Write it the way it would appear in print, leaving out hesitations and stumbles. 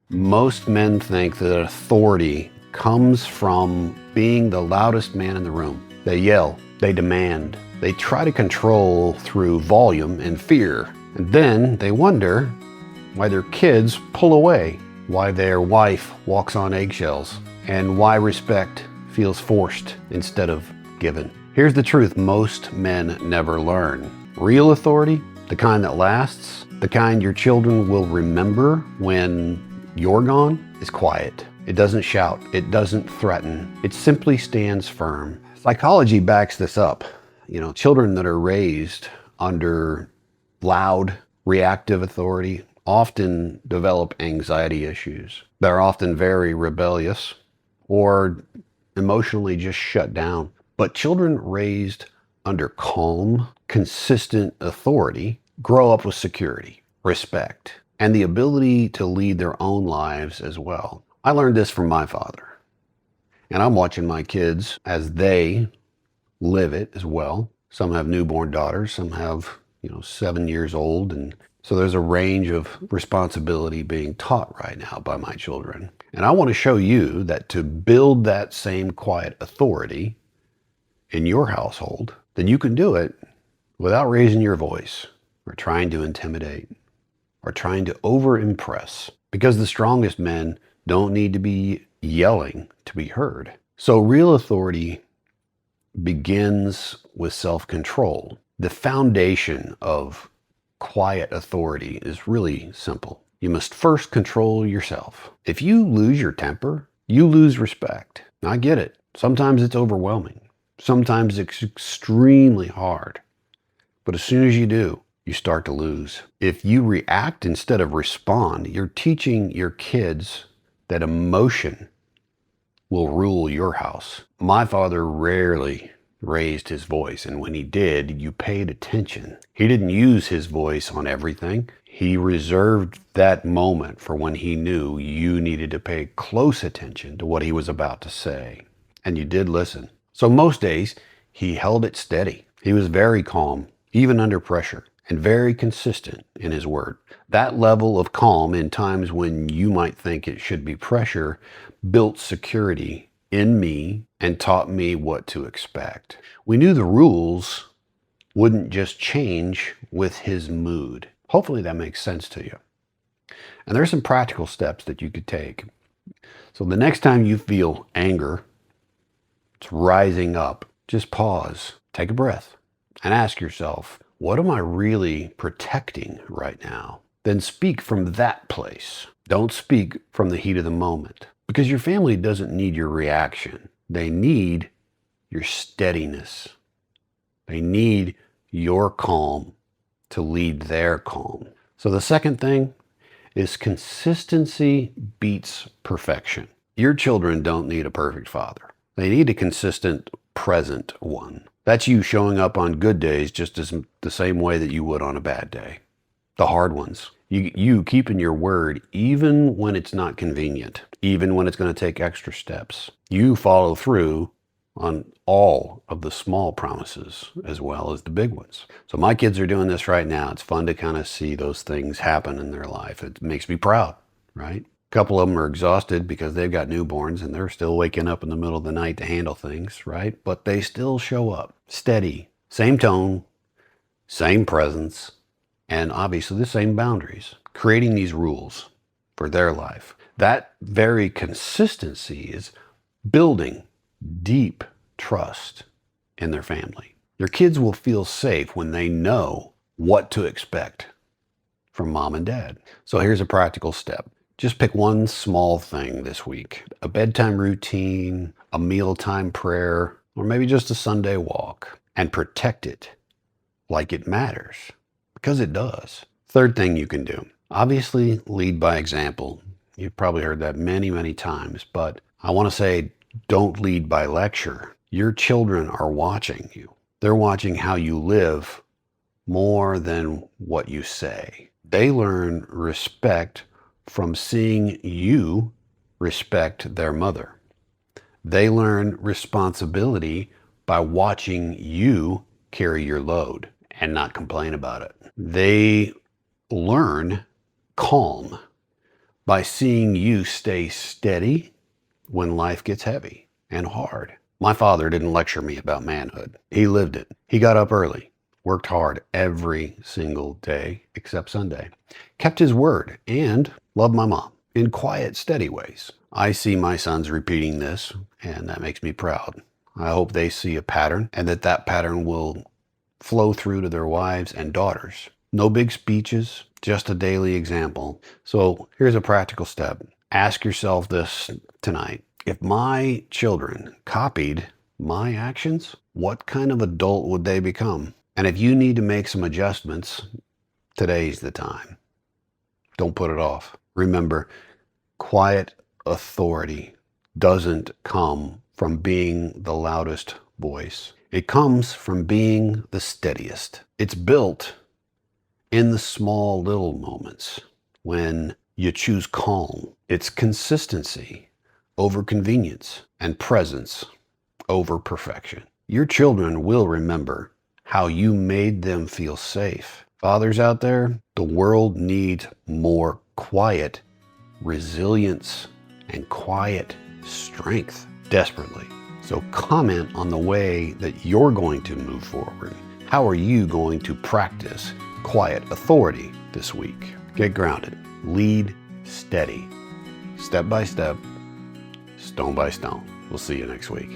Most men think that authority comes from being the loudest man in the room. They yell, they demand, they try to control through volume and fear. And then they wonder why their kids pull away, why their wife walks on eggshells, and why respect feels forced instead of given. Here's the truth most men never learn. Real authority, the kind that lasts, the kind your children will remember when you're gone, is quiet. It doesn't shout. It doesn't threaten. It simply stands firm. Psychology backs this up. Children that are raised under loud, reactive authority often develop anxiety issues. They're often very rebellious or emotionally just shut down. But children raised under calm, consistent authority grow up with security, respect, and the ability to lead their own lives as well. I learned this from my father, and I'm watching my kids as they live it as well. Some have newborn daughters, some have 7 years old, and so there's a range of responsibility being taught right now by my children. And I want to show you that to build that same quiet authority in your household, then you can do it without raising your voice or trying to intimidate or trying to over-impress, because the strongest men don't need to be yelling to be heard. So real authority begins with self-control. The foundation of quiet authority is really simple. You must first control yourself. If you lose your temper, you lose respect. I get it. Sometimes it's overwhelming. Sometimes it's extremely hard. But as soon as you do, you start to lose. If you react instead of respond, you're teaching your kids that emotion will rule your house. My father rarely raised his voice, and when he did, you paid attention. He didn't use his voice on everything. He reserved that moment for when he knew you needed to pay close attention to what he was about to say. And you did listen. So most days, he held it steady. He was very calm, even under pressure, and very consistent in his word. That level of calm in times when you might think it should be pressure built security in me and taught me what to expect. We knew the rules wouldn't just change with his mood. Hopefully that makes sense to you. And there's some practical steps that you could take. So the next time you feel anger, it's rising up, just pause, take a breath, and ask yourself, what am I really protecting right now? Then speak from that place. Don't speak from the heat of the moment, because your family doesn't need your reaction. They need your steadiness. They need your calm to lead their calm. So the second thing is consistency beats perfection. Your children don't need a perfect father. They need a consistent, present one. That's you showing up on good days just as the same way that you would on a bad day. The hard ones. You keeping your word even when it's not convenient, even when it's going to take extra steps. You follow through on all of the small promises as well as the big ones. So my kids are doing this right now. It's fun to kind of see those things happen in their life. It makes me proud, right? A couple of them are exhausted because they've got newborns and they're still waking up in the middle of the night to handle things, right? But they still show up steady, same tone, same presence, and obviously the same boundaries, creating these rules for their life. That very consistency is building deep trust in their family. Your kids will feel safe when they know what to expect from mom and dad. So here's a practical step. Just pick one small thing this week. A bedtime routine, a mealtime prayer, or maybe just a Sunday walk, and protect it like it matters, because it does. Third thing you can do, obviously lead by example. You've probably heard that many, many times, but I want to say don't lead by lecture. Your children are watching you. They're watching how you live more than what you say. They learn respect from seeing you respect their mother. They learn responsibility by watching you carry your load and not complain about it. They learn calm by seeing you stay steady when life gets heavy and hard. My father didn't lecture me about manhood. He lived it. He got up early, worked hard every single day except Sunday, kept his word, and loved my mom in quiet, steady ways. I see my sons repeating this, and that makes me proud. I hope they see a pattern and that pattern will flow through to their wives and daughters. No big speeches, just a daily example. So here's a practical step. Ask yourself this tonight. If my children copied my actions, what kind of adult would they become? And if you need to make some adjustments, today's the time. Don't put it off. Remember, quiet authority doesn't come from being the loudest voice. It comes from being the steadiest. It's built in the small little moments when you choose calm. It's consistency over convenience and presence over perfection. Your children will remember how you made them feel safe. Fathers out there, the world needs more quiet resilience and quiet strength desperately. So comment on the way that you're going to move forward. How are you going to practice quiet authority this week? Get grounded, lead steady, step by step, stone by stone. We'll see you next week.